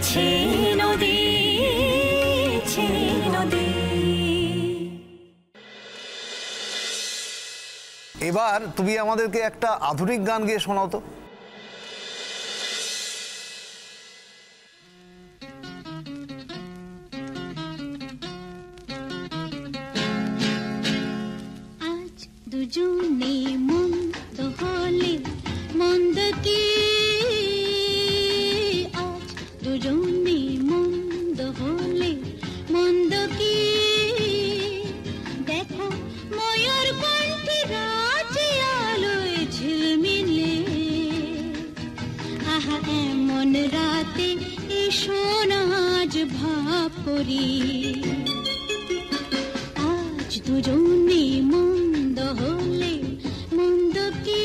ছি নদী, ছি নদী। এবার তুমি আমাদেরকে একটা আধুনিক গান গেয়ে শোনাও তো। আজ দুজনে মন্দ হলে মন্দ কি, আজ দুজনে মন্দ হলে মন্দ কি, দেখো ময়ূর কণ্ঠে রাজে আলোয় ঝিলমিলে, আহা এমন রাতে এসো না আজ ভাব করি, আজ দুজনে মন্দ হলে মন্দ কি।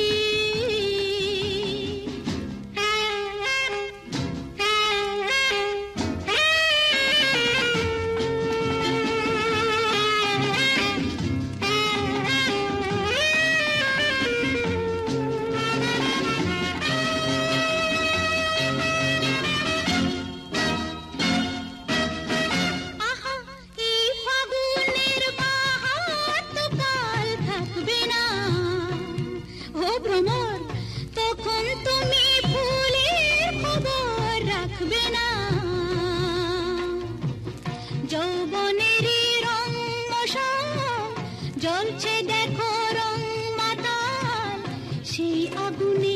জ্বলছে দেখো রং মাতাল, সেই আগুনে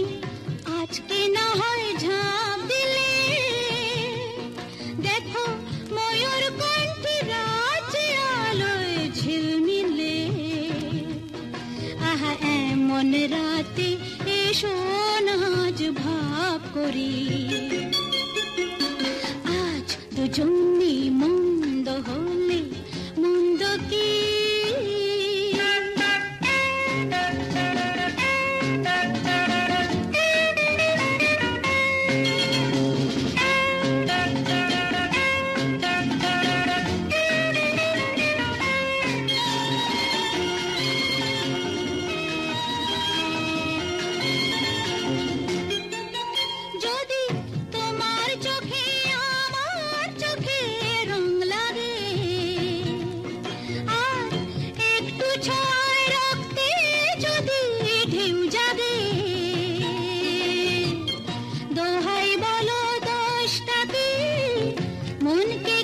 আজকে না হয় ঝাঁপ দিলে, দেখো ময়ূর কণ্ঠে রাজে আলোয় ঝিলমিলে, আহা এমন রাতে এসো না আজ ভাব করি, আজ দুজনে মন্দ হলে মন্দ কি। মনকে